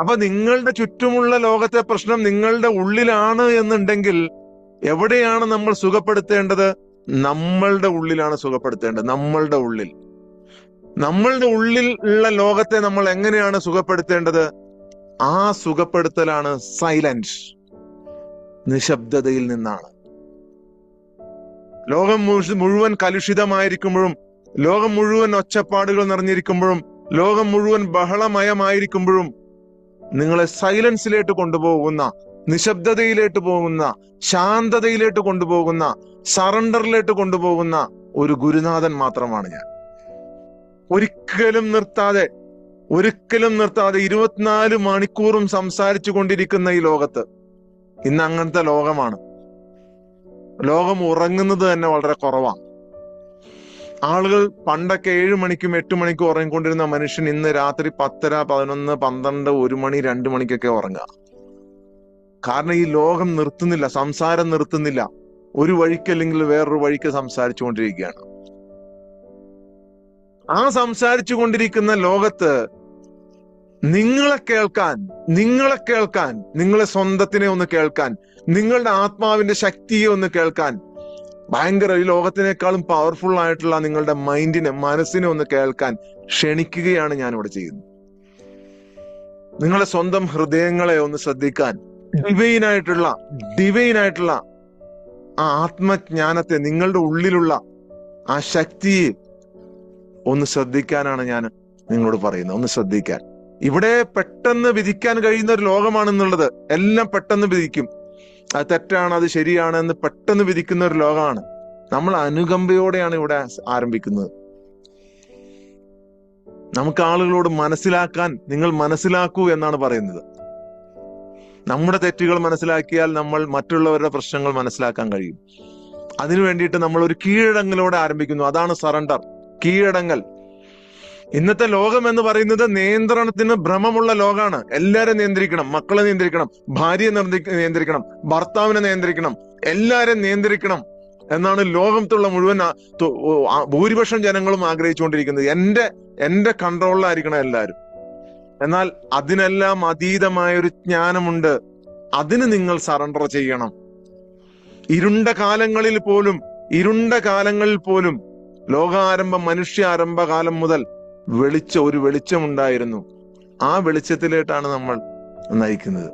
അപ്പൊ നിങ്ങളുടെ ചുറ്റുമുള്ള ലോകത്തെ പ്രശ്നം നിങ്ങളുടെ ഉള്ളിലാണ് എന്നുണ്ടെങ്കിൽ എവിടെയാണ് നമ്മൾ സുഖപ്പെടുത്തേണ്ടത്? നമ്മളുടെ ഉള്ളിലാണ് സുഖപ്പെടുത്തേണ്ടത്. നമ്മളുടെ ഉള്ളിൽ ഉള്ള ലോകത്തെ നമ്മൾ എങ്ങനെയാണ് സുഖപ്പെടുത്തേണ്ടത്? ആ സുഖപ്പെടുത്തലാണ് സൈലൻസ്, നിശബ്ദതയിൽ നിന്നാണ്. ലോകം മുഴുവൻ കലുഷിതമായിരിക്കുമ്പോഴും, ലോകം മുഴുവൻ ഒച്ചപ്പാടുകൾ നിറഞ്ഞിരിക്കുമ്പോഴും, ലോകം മുഴുവൻ ബഹളമയമായിരിക്കുമ്പോഴും നിങ്ങളെ സൈലൻസിലേക്ക് കൊണ്ടുപോകുന്ന, നിശബ്ദതയിലേക്ക് പോകുന്ന, ശാന്തതയിലേക്ക് കൊണ്ടുപോകുന്ന, സറണ്ടറിലേക്ക് കൊണ്ടുപോകുന്ന ഒരു ഗുരുനാഥൻ മാത്രമാണ് ഞാൻ. ഒരിക്കലും നിർത്താതെ 24 മണിക്കൂറും സംസാരിച്ചു കൊണ്ടിരിക്കുന്ന ഈ ലോകത്ത്, ഇന്ന് അങ്ങനത്തെ ലോകമാണ്. ലോകം ഉറങ്ങുന്നത് തന്നെ വളരെ കുറവാണ്. ആളുകൾ പണ്ടൊക്കെ 7 മണിക്കും 8 മണിക്കും ഉറങ്ങിക്കൊണ്ടിരുന്ന മനുഷ്യൻ ഇന്ന് രാത്രി 10, 11, 12, 1 മണി, 2 മണിക്കൊക്കെ ഉറങ്ങുക. കാരണം ഈ ലോകം നിർത്തുന്നില്ല, സംസാരം നിർത്തുന്നില്ല. ഒരു വഴിക്കല്ലെങ്കിൽ വേറൊരു വഴിക്ക് സംസാരിച്ചു കൊണ്ടിരിക്കുകയാണ്. ആ സംസാരിച്ചു കൊണ്ടിരിക്കുന്ന ലോകത്ത് നിങ്ങളെ കേൾക്കാൻ, നിങ്ങളെ സ്വന്തത്തിനെ ഒന്ന് കേൾക്കാൻ, നിങ്ങളുടെ ആത്മാവിന്റെ ശക്തിയെ ഒന്ന് കേൾക്കാൻ, ഭയങ്കര ഈ ലോകത്തിനേക്കാളും പവർഫുൾ ആയിട്ടുള്ള നിങ്ങളുടെ മൈൻഡിനെ, മനസ്സിനെ ഒന്ന് കേൾക്കാൻ ക്ഷണിക്കുകയാണ് ഞാനിവിടെ ചെയ്യുന്നത്. നിങ്ങളുടെ സ്വന്തം ഹൃദയങ്ങളെ ഒന്ന് ശ്രദ്ധിക്കാൻ, ഡിവൈനായിട്ടുള്ള ആ ആത്മജ്ഞാനത്തെ, നിങ്ങളുടെ ഉള്ളിലുള്ള ആ ശക്തിയെ ഒന്ന് ശ്രദ്ധിക്കാനാണ് ഞാൻ നിങ്ങളോട് പറയുന്നത്. ഒന്ന് ശ്രദ്ധിക്കാൻ. ഇവിടെ പെട്ടെന്ന് വിധിക്കാൻ കഴിയുന്ന ഒരു ലോകമാണെന്നുള്ളത്. എല്ലാം പെട്ടെന്ന് വിധിക്കും. അത് തെറ്റാണ്, അത് ശരിയാണ് എന്ന് പെട്ടെന്ന് വിധിക്കുന്ന ഒരു ലോകമാണ്. നമ്മൾ അനുകമ്പയോടെയാണ് ഇവിടെ ആരംഭിക്കുന്നത്. നമുക്ക് ആളുകളോട് മനസ്സിലാക്കാൻ, നിങ്ങൾ മനസ്സിലാക്കൂ എന്നാണ് പറയുന്നത്. നമ്മുടെ തെറ്റുകൾ മനസ്സിലാക്കിയാൽ നമ്മൾ മറ്റുള്ളവരുടെ പ്രശ്നങ്ങൾ മനസ്സിലാക്കാൻ കഴിയും. അതിനു വേണ്ടിയിട്ട് നമ്മൾ ഒരു കീഴടങ്ങലോടെ ആരംഭിക്കുന്നു. അതാണ് സറണ്ടർ, കീഴടങ്ങൽ. ഇന്നത്തെ ലോകം എന്ന് പറയുന്നത് നിയന്ത്രണത്തിന് ഭ്രമമുള്ള ലോകമാണ്. എല്ലാരും നിയന്ത്രിക്കണം, മക്കളെ നിയന്ത്രിക്കണം, ഭാര്യയെ നിയന്ത്രിക്കണം, ഭർത്താവിനെ നിയന്ത്രിക്കണം, എല്ലാരും നിയന്ത്രിക്കണം എന്നാണ് ലോകത്തുള്ള മുഴുവൻ ഭൂരിപക്ഷം ജനങ്ങളും ആഗ്രഹിച്ചുകൊണ്ടിരിക്കുന്നത്. എന്റെ കൺട്രോളിലായിരിക്കണം എല്ലാവരും. എന്നാൽ അതിനെല്ലാം അതീതമായ ഒരു ജ്ഞാനമുണ്ട്. അതിന് നിങ്ങൾ സറണ്ടർ ചെയ്യണം. ഇരുണ്ട കാലങ്ങളിൽ പോലും ലോകാരംഭം, മനുഷ്യാരംഭ കാലം മുതൽ ഒരു വെളിച്ചമുണ്ടായിരുന്നു. ആ വെളിച്ചത്തിലേക്കാണ് നമ്മൾ നയിക്കുന്നത്.